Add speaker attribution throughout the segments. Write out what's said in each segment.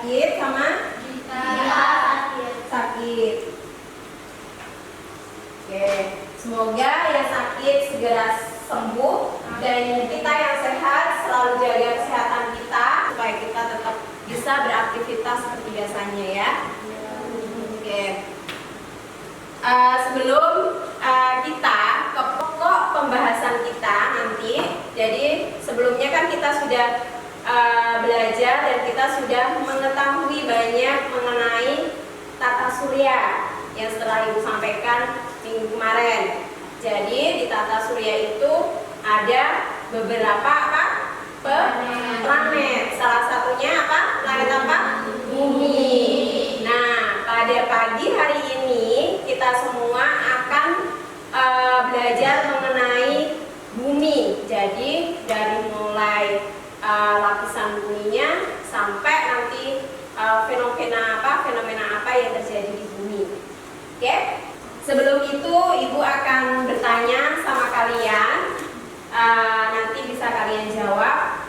Speaker 1: sakit sama
Speaker 2: Kita sakit.
Speaker 1: sakit. Oke, semoga yang sakit segera sembuh dan kita yang sehat selalu jaga kesehatan kita supaya kita tetap bisa beraktivitas seperti biasanya ya. Oke. Sebelum kita ke pokok pembahasan kita nanti, jadi sebelumnya kan kita sudah belajar dan kita sudah mengetahui banyak mengenai tata surya yang setelah Ibu sampaikan minggu kemarin. Jadi di tata surya itu ada beberapa planet. Salah satunya apa? Planet apa? Bumi. Nah, pada pagi hari ini kita semua akan belajar mengenai bumi. Jadi dari mulai lapisan buminya sampai nanti fenomena apa yang terjadi di bumi. Oke? Sebelum itu Ibu akan bertanya sama kalian, nanti bisa kalian jawab.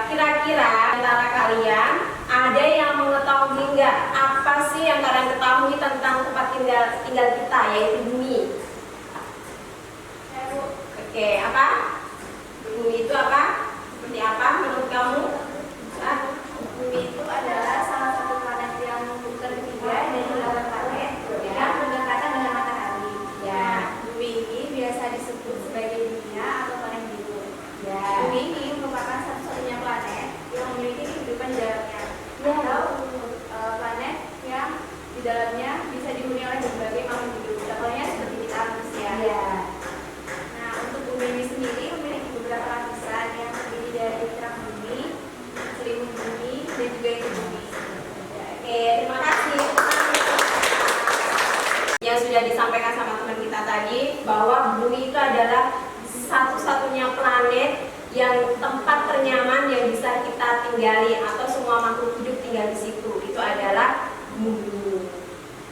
Speaker 1: Kira-kira antara kalian ada yang mengetahui nggak apa sih yang kalian ketahui tentang tempat tinggal kita, yaitu bumi? Oke, apa? Bumi itu apa? Seperti apa menurut kamu?
Speaker 2: Bumi itu adalah salah satu planet yang ketiga dari 8 planet yang berdekatan dengan matahari.
Speaker 1: Ya.
Speaker 2: Bumi ini biasa disebut sebagai dunia atau planet biru.
Speaker 1: Ya.
Speaker 2: Bumi ini merupakan satu-satunya planet yang memiliki kehidupan di dalamnya, atau planet yang di dalamnya bisa dihuni oleh berbagai makhluk hidup. Contohnya seperti kita manusia.
Speaker 1: Ya.
Speaker 2: Nah, untuk bumi ini sendiri memiliki beberapa lapisan yang terdiri dari terang bumi, selimut bumi, dan juga inti bumi.
Speaker 1: Oke, terima kasih. Yang sudah disampaikan sama teman kita tadi bahwa bumi itu adalah satu-satunya planet yang tempat ternyaman yang bisa kita tinggali atau semua makhluk hidup tinggal di situ. Itu adalah bumi.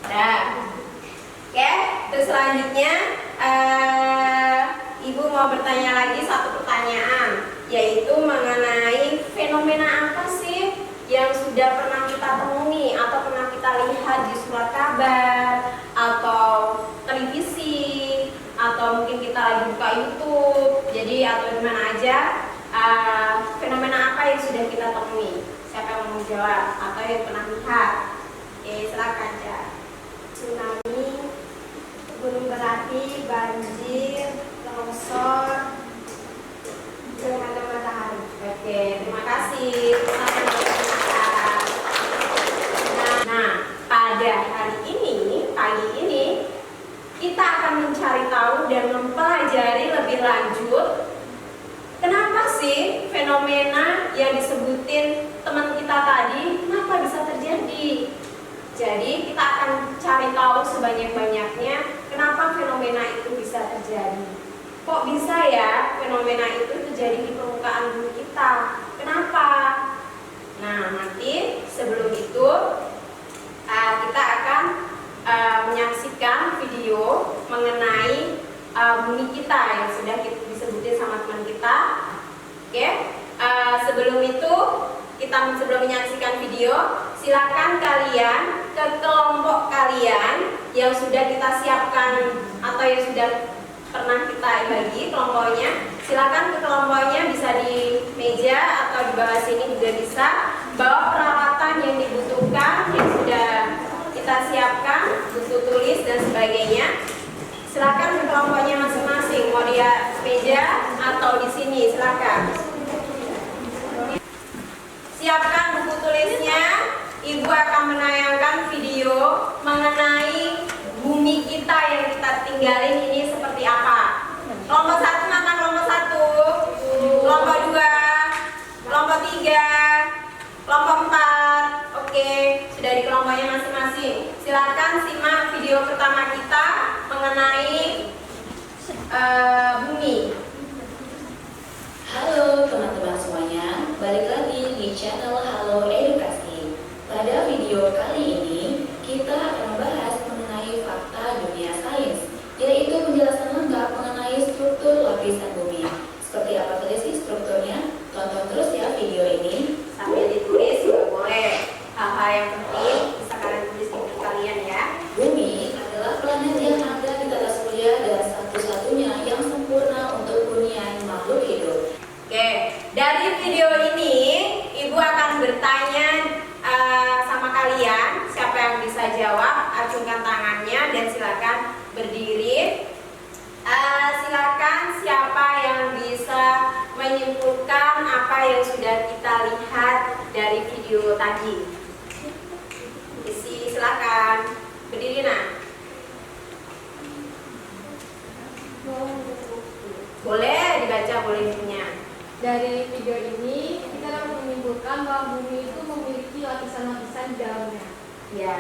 Speaker 1: Nah, oke, terus selanjutnya Ibu mau bertanya lagi satu pertanyaan, yaitu mengenai fenomena apa sih yang sudah pernah kita temui atau pernah kita lihat di surat kabar atau televisi atau mungkin kita lagi buka YouTube, jadi atau di mana aja, fenomena apa yang sudah kita temui? Siapa yang mau jawab atau yang pernah lihat? Silakan ya.
Speaker 2: Tsunami, gunung berapi, banjir, longsor, gerhana matahari.
Speaker 1: Oke, terima kasih. Nah, pada hari ini, pagi ini, kita akan mencari tahu dan mempelajari lebih lanjut kenapa sih fenomena yang disebutin teman kita tadi, kenapa bisa terjadi. Jadi kita akan cari tahu sebanyak-banyaknya kenapa fenomena itu bisa terjadi. Kok bisa ya fenomena itu terjadi di permukaan bumi kita? Kenapa? Nah, nanti sebelum itu kita akan menyaksikan video mengenai bumi kita yang sudah disebutin sama teman kita. Oke, sebelum itu sebelum menyaksikan video, silakan kalian ke kelompok kalian yang sudah kita siapkan atau yang sudah pernah kita bagi kelompoknya. Silakan ke kelompoknya, bisa di meja atau di bawah sini juga bisa. Bawa peralatan yang dibutuhkan yang sudah kita siapkan, buku tulis dan sebagainya. Silakan ke kelompoknya masing-masing, mau di meja atau di sini, silakan. Siapkan buku tulisnya. Ibu akan menayangkan video mengenai bumi kita yang kita tinggalin ini seperti apa. Kelompok 1 mana kelompok 1? Kelompok 2, kelompok 3, kelompok 4. Oke, sudah di kelompoknya masing-masing. Silakan simak video pertama kita mengenai bumi.
Speaker 3: Halo teman-teman semuanya, balik lagi di channel Halo Edukasi. Pada video kali ini, kita akan membahas mengenai fakta dunia sains, yaitu penjelasan lengkap mengenai struktur lapisan bumi. Seperti apa saja sih strukturnya? Tonton terus ya video ini.
Speaker 1: Sambil ditulis juga boleh. berdiri. Silakan siapa yang bisa menyimpulkan apa yang sudah kita lihat dari video tadi. Isi, silakan berdiri nak. Boleh dibaca, boleh punya.
Speaker 2: Dari video ini kita dapat menyimpulkan bahwa bumi itu memiliki lapisan-lapisan di dalamnya.
Speaker 1: Ya.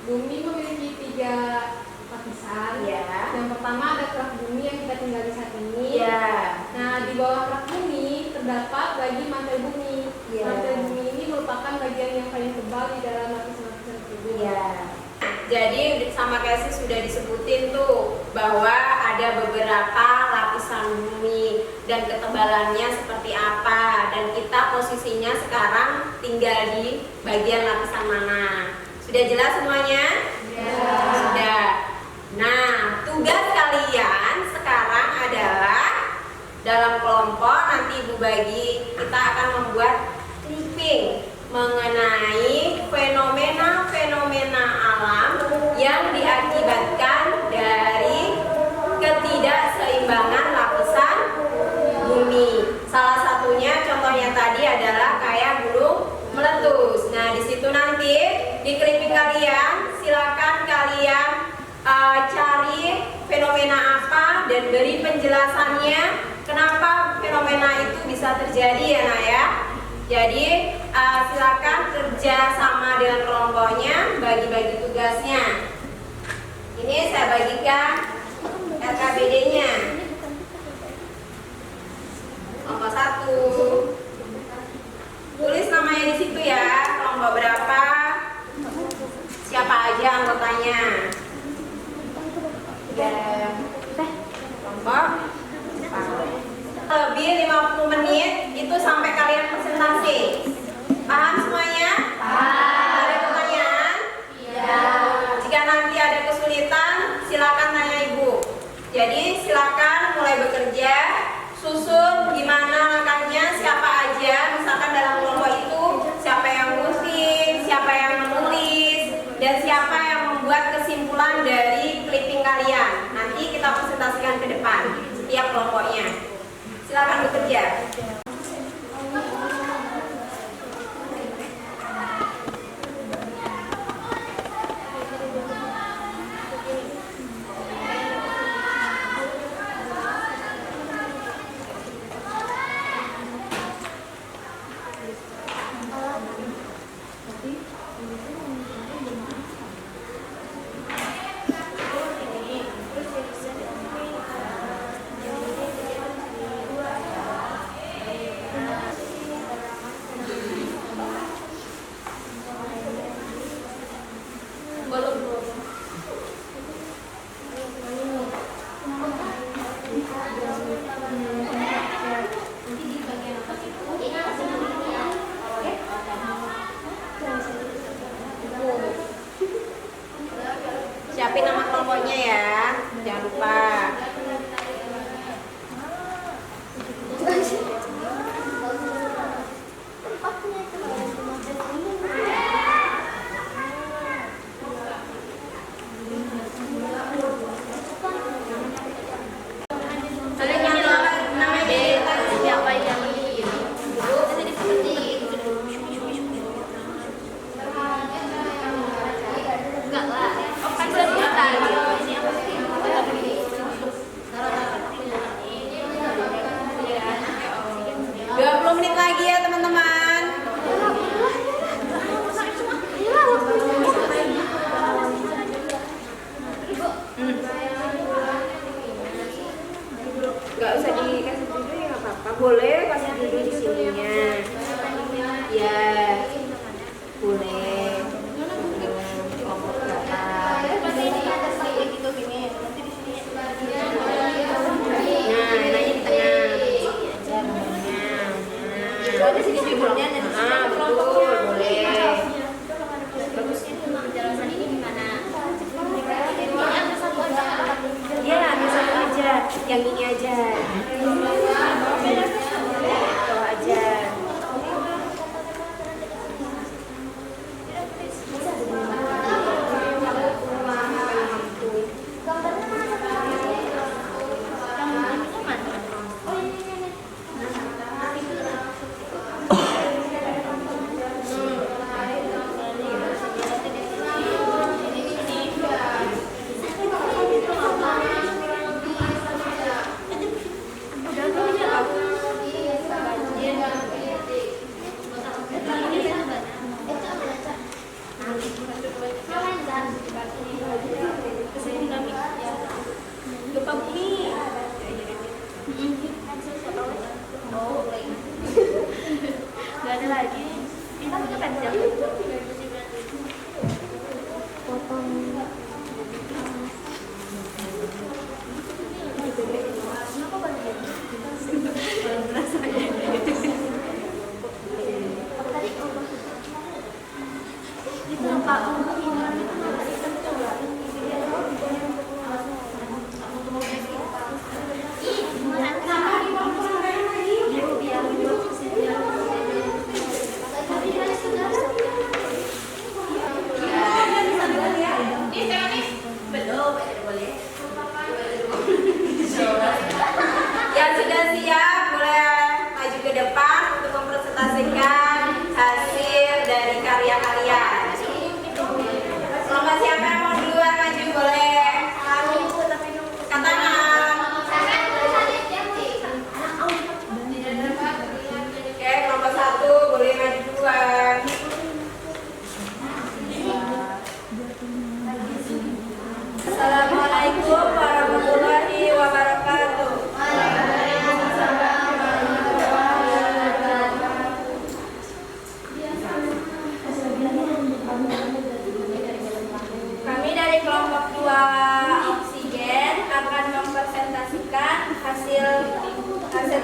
Speaker 2: Bumi memiliki 3 lapisan.
Speaker 1: Ya.
Speaker 2: Yang pertama ada kerak bumi yang kita tinggali saat ini.
Speaker 1: Ya.
Speaker 2: Nah, di bawah kerak bumi terdapat lagi mantel bumi.
Speaker 1: Ya.
Speaker 2: Mantel bumi ini merupakan bagian yang paling tebal di dalam lapisan-lapisan tersebut.
Speaker 1: Ya. Jadi sama kayak sudah disebutin tuh bahwa ada beberapa lapisan bumi dan ketebalannya seperti apa, dan kita posisinya sekarang tinggal di bagian lapisan mana. Sudah jelas semuanya?
Speaker 2: Ya.
Speaker 1: Sudah. Nah, tugas kalian sekarang adalah dalam kelompok nanti Ibu bagi, kita akan membuat clipping mengenai fenomena-fenomena alam yang diakibatkan dari ketidakseimbangan lapisan bumi. Salah satunya contohnya tadi adalah kayak gunung meletus. Nah, di situ nanti di clipping kalian silakan kalian cari fenomena apa dan beri penjelasannya kenapa fenomena itu bisa terjadi ya nak ya. Jadi silakan kerja sama dengan kelompoknya, bagi-bagi tugasnya. Ini saya bagikan LKBD-nya. Kelompok 1. Tulis namanya di situ ya. Kelompok berapa? Siapa aja anggotanya? Kelompok lebih 50 menit itu sampai kalian presentasi. Paham semuanya? Paham. Ada pertanyaan? Iya. Jika nanti ada kesulitan, silakan tanya Ibu. Jadi silakan mulai bekerja, susun gimana langkahnya, siapa aja, misalkan dalam kelompok itu siapa yang musik, siapa yang menulis, dan siapa yang membuat kesimpulan dari clipping kalian. Nanti kita presentasikan ke depan setiap kelompoknya. Silakan bekerja. Siapin nama kelompoknya ya, jangan lupa. Assalamualaikum warahmatullahi wabarakatuh. Kami dari kelompok 2 oksigen akan mempresentasikan hasil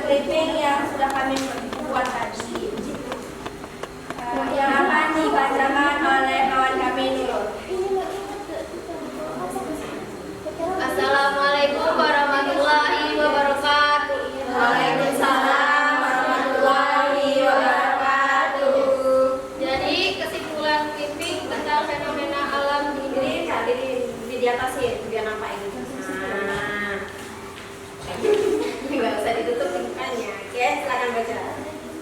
Speaker 1: clipping yang sudah kami buat tadi. Yang akan dibacakan oleh kawan kami Nurul.
Speaker 2: Assalamualaikum warahmatullahi wabarakatuh.
Speaker 1: Waalaikumsalam warahmatullahi wabarakatuh.
Speaker 2: Jadi kesimpulan clipping tentang fenomena alam
Speaker 1: Ini di atas ya, biar nampak ini. Nah, nggak usah ditutup lingkarannya. Oke, silakan baca.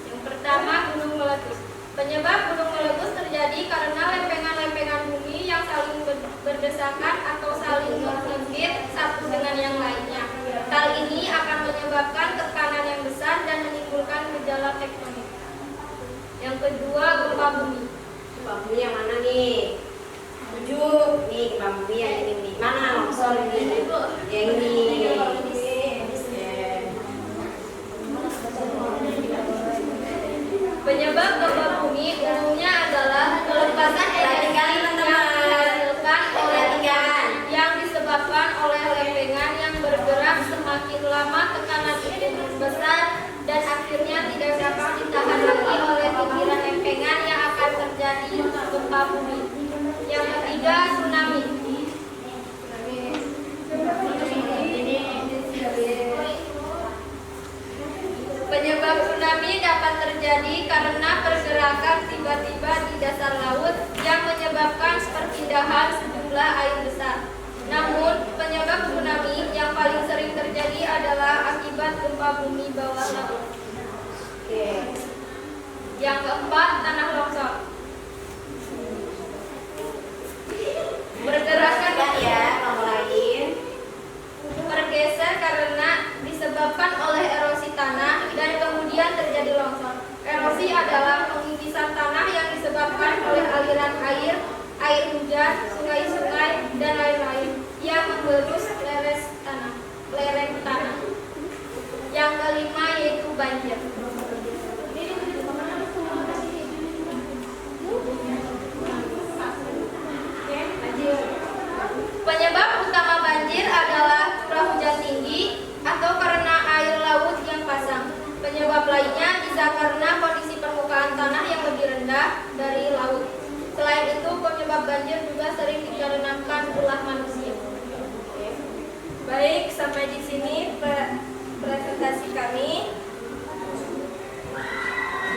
Speaker 2: Yang pertama, gunung meletus. Penyebab gunung meletus terjadi karena lempengan-lempengan bumi yang saling berdesakan atau saling menggigit satu dengan yang lainnya. Hal ini akan menyebabkan tekanan yang besar dan menimbulkan gejala tektonik. Yang kedua, gempa bumi.
Speaker 1: Gempa bumi yang mana nih? 7. Nih gempa bumi yang ini nih. Mana longsor ini? Yang ini.
Speaker 2: Penyebab gempa bumi umumnya adalah pelepasan energi yang dihasilkan oleh yang disebabkan oleh lempengan yang bergerak. Semakin lama tekanan itu membesar dan akhirnya tidak dapat ditahan lagi oleh pikiran lempengan yang akan terjadi gempa bumi. Yang ketiga, tsunami. Penyebab tsunami dapat terjadi karena pergerakan tiba-tiba di dasar laut yang menyebabkan perpindahan sejumlah air besar. Namun, penyebab tsunami yang paling sering terjadi adalah akibat gempa bumi bawah laut.
Speaker 1: Oke.
Speaker 2: Yang keempat, tanah longsor. Pergerakan
Speaker 1: Ya, nomor lain.
Speaker 2: bergeser karena disebabkan oleh erosi tanah dan kemudian terjadi longsor. Erosi adalah pengipisan tanah yang disebabkan oleh aliran air, air hujan, sungai-sungai, dan lain-lain yang menggerus lereng tanah. Yang kelima yaitu banjir. Penyebab utama banjir adalah curah hujan tinggi atau karena air laut yang pasang. Penyebab lainnya bisa karena kondisi permukaan tanah yang lebih rendah dari laut. Selain itu, penyebab banjir juga sering dikarenakan ulah manusia.
Speaker 1: Baik, sampai di sini presentasi kami.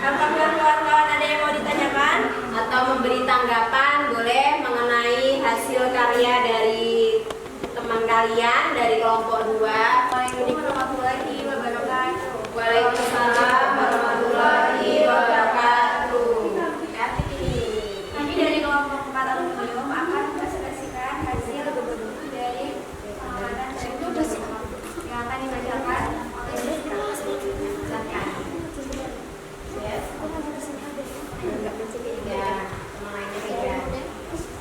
Speaker 1: Apakah kawan-kawan ada yang mau ditanyakan atau memberi tanggapan boleh mengenai hasil karya dari teman kalian dari kelompok 2? Waalaikumsalam warahmatullahi wabarakatuh. Waalaikumsalam warahmatullahi wabarakatuh.
Speaker 2: Kami dari kelompok 4 aluminium akan mempresentasikan hasil dari pengamatan yang akan dibacakan oleh silakan.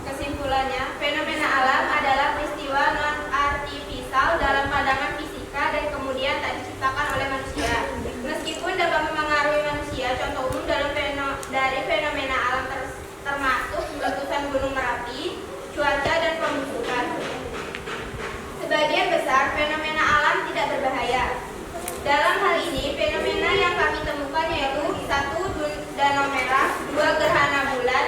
Speaker 4: Kesimpulannya, fenomena alam adalah peristiwa non-artifisial dalam pandangan fisika dan kemudian tak diciptakan oleh manusia. Meskipun dapat memengaruhi manusia, contoh umum dari fenomena alam termasuk letusan gunung Merapi, cuaca, dan pembusukan. Sebagian besar fenomena alam tidak berbahaya. Dalam hal ini, fenomena yang kami temukan yaitu 1. Danau merah, 2. Gerhana bulan,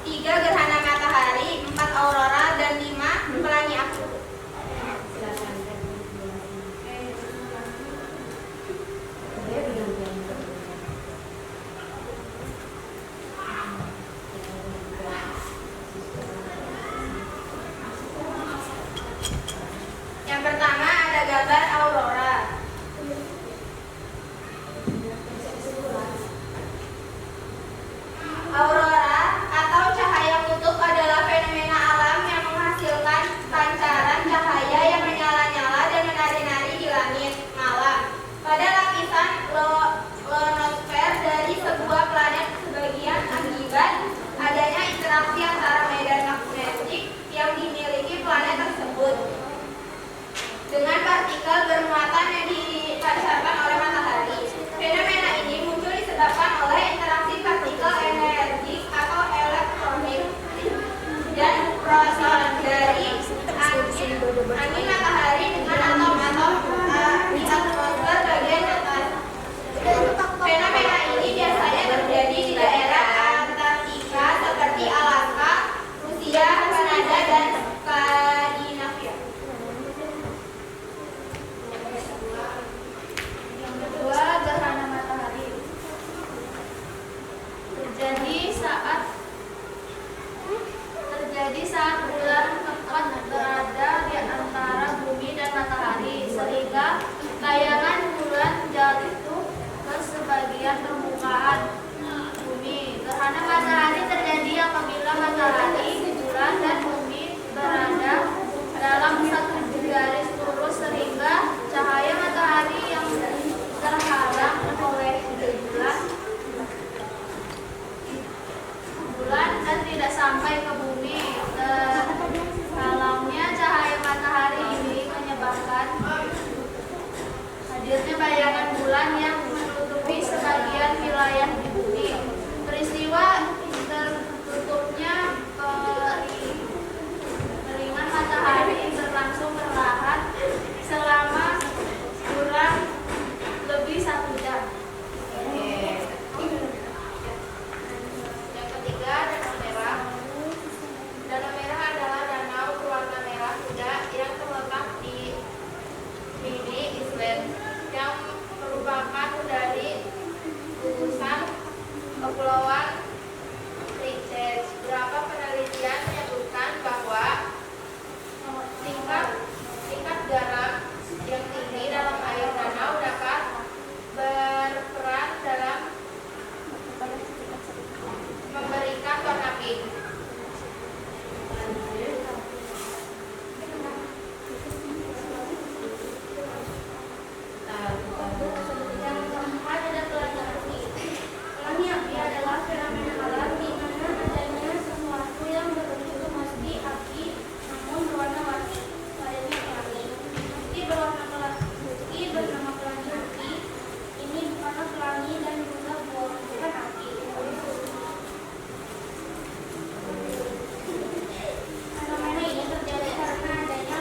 Speaker 4: 3. Gerhana matahari, 4. Aurora, dan 5. Pelangi akut. Yang pertama ada gambar aurora. Aurora atau cahaya kutub adalah fenomena alam yang menghasilkan pancaran cahaya yang menyala-nyala dan menari-nari di langit malam pada lapisan ionosfer dari sebuah planet sebagian akibat adanya interaksi antara medan magnetik yang dimiliki planet tersebut. Angin matahari dengan atom-atom di atmosfer bagian atas. Fenomena ini biasanya terjadi di daerah Antartika seperti Alaska, Rusia, Kanada, dan Skandinavia.
Speaker 2: Yang kedua, gerhana matahari. Terjadi saat bulan tepat berada di antara bumi dan matahari, sehingga bayangan bulan jatuh ke sebagian permukaan bumi. Gerhana matahari terjadi apabila matahari, bulan, dan bumi berada dalam satu garis lurus, sehingga cahaya matahari yang terhalang oleh bulan dan tidak sampai ke bumi. Terhalangnya cahaya matahari ini menyebabkan hadirnya bayangan bulan yang menutupi sebagian wilayah di bumi. Peristiwa tertutupnya keringan matahari berlangsung perlahan selama kurang lebih 1 jam. Yang ketiga, danau merah. Danau merah adalah danau berwarna merah muda yang terletak di Mini Island, yang merupakan dari gugusan kepulauan Princess. Beberapa penelitian menyebutkan bahwa tingkat garam yang tinggi dalam air danau dapat berperan dalam memberikan warna pink. Yang keempat ada pelangi api. Pelangi api adalah fenomena alam di mana adanya sesuatu yang berbentuk seperti api namun berwarna warni. Padanya pelangi. Meski bernama pelangi api, ini bukanlah pelangi dan juga bukan api. Fenomena ini terjadi karena adanya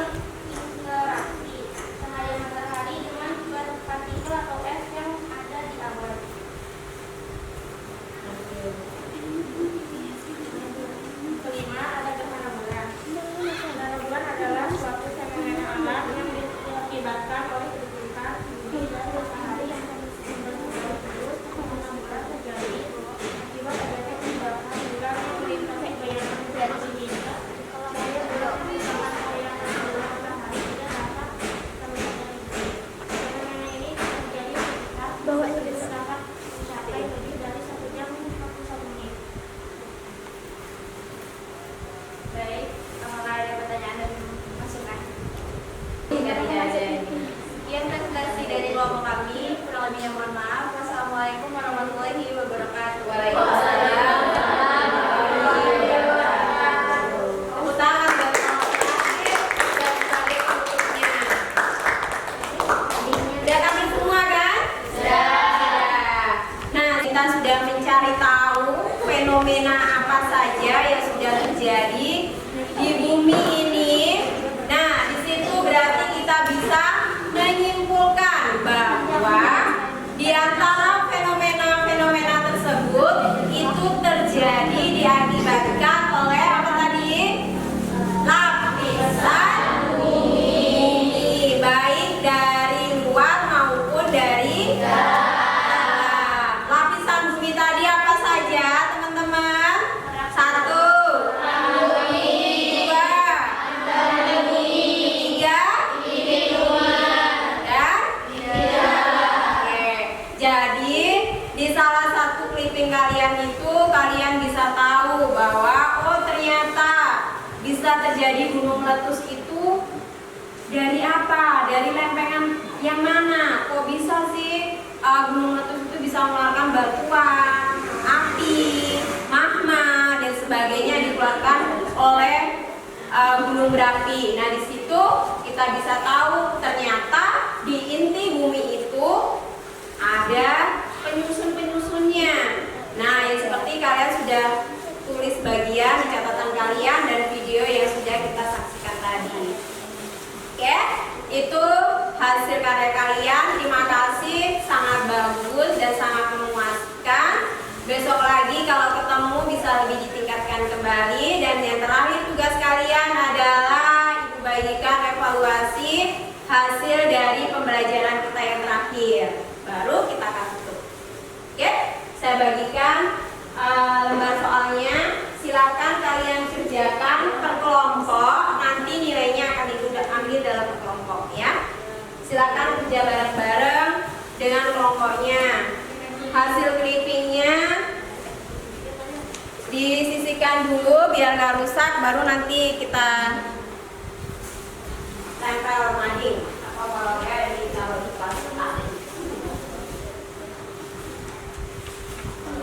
Speaker 2: interaksi cahaya matahari dengan partikel atau es yang ada di awan. Kelima, ada gerhana bulan. Gerhana bulan adalah suatu fenomena alam yang diakibatkan oleh pergerakan bumi dan matahari yang terus gerhana bulan terjadi akibat adanya pergerakan bulan yang melintasi bayangan dari bumi. Cahaya bulan merupakan bayangan bulan matahari tidak dapat terlihat. Fenomena ini terjadi ketika dapat mencapai lebih dari 1 jam 41 menit. Baik, apakah ada pertanyaan dan masukan?
Speaker 1: Tidak ada. Sekian presentasi dari kelompok kami. Kurang lebihnya mohon maaf. Wassalamualaikum warahmatullahi wabarakatuh.
Speaker 2: Waalaikumsalam.
Speaker 1: Tepuk tangan buat kelompok terakhir dan sebagai penutupnya. Sudah kami semua kan? Sudah. Nah, kita sudah mencari tahu fenomena apa saja yang sudah terjadi di bumi ini. Nah, di situ berarti kita bisa menyimpulkan bahwa di antara fenomena-fenomena tersebut itu terjadi diakibatkan oleh apa tadi? Lapisan bumi, baik dari luar maupun dari dalam. Lapisan bumi tadi apa saja, teman-teman? 1, 2, 3, Oke. Jadi di salah satu clipping kalian itu kalian bisa tahu bahwa oh ternyata bisa terjadi gunung meletus itu dari apa? Dari lempengan yang mana? Kok bisa sih gunung meletus itu bisa mengeluarkan batuan, api, magma dan sebagainya dikeluarkan oleh gunung berapi. Nah, di situ kita bisa tahu ternyata di inti bumi itu ada penyusun-penyusunnya. Nah, yang seperti kalian sudah tulis bagian di catatan kalian dan video yang sudah kita saksikan tadi. kalian. Terima kasih, sangat bagus dan sangat memuaskan. Besok lagi kalau ketemu bisa lebih ditingkatkan kembali. Dan yang terakhir tugas kalian adalah Ibu bagikan evaluasi hasil dari pembelajaran kita yang terakhir. Baru kita akan tutup. Oke, saya bagikan lembar soalnya. Silakan kalian kerjakan per kelompok. Nanti nilainya akan diambil dalam per kelompok ya. Silakan kerja bareng-bareng dengan kelompoknya. Hasil clippingnya disisihkan dulu biar nggak rusak, baru nanti kita tempel mading atau kalau ya ditaruh di plastik.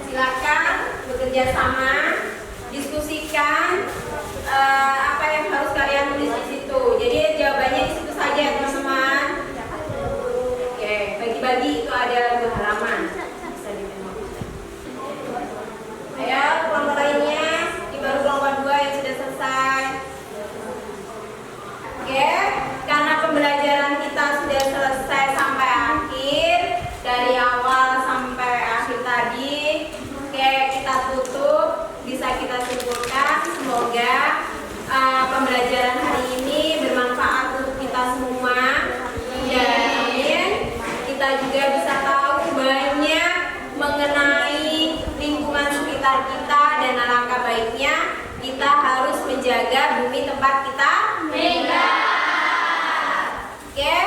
Speaker 1: Silakan bekerja sama, diskusikan apa yang harus kalian tulis di situ. Jadi jawabannya di situ saja teman-teman. Oke, bagi-bagi itu ada 2 halaman. Bisa ditengok. Ayo kelompok lainnya, di baru kelompok 2 yang sudah selesai. Oke, karena pembelajaran kita sudah selesai sampai akhir, dari awal sampai akhir tadi. Oke, kita tutup, bisa kita simpulkan. Semoga pembelajaran hari ini bermanfaat untuk kita semua. Dan kita juga bisa tahu banyak mengenai lingkungan sekitar kita, dan alangkah baiknya kita harus menjaga bumi tempat kita tinggal. Oke,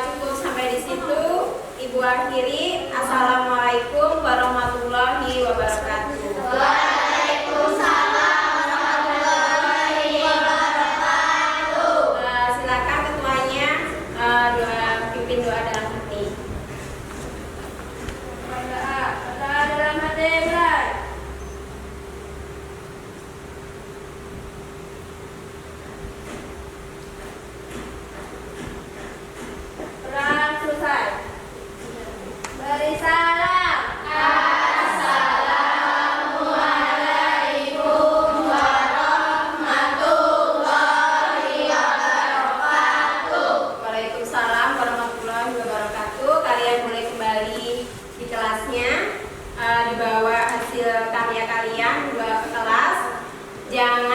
Speaker 1: cukup sampai di situ. Ibu akhiri. Assalamualaikum warahmatullahi wabarakatuh.
Speaker 2: Waalaikumsalam warahmatullahi wabarakatuh.
Speaker 1: Silakan ketuanya pimpin doa dalam hati. Doa dalam hati mulai. Perang selesai. Beri salam. Assalamualaikum warahmatullahi wabarakatuh. Waalaikumsalam warahmatullahi wabarakatuh. Kalian boleh kembali di kelasnya, dibawa hasil karya kalian dibawa ke kelas. Jangan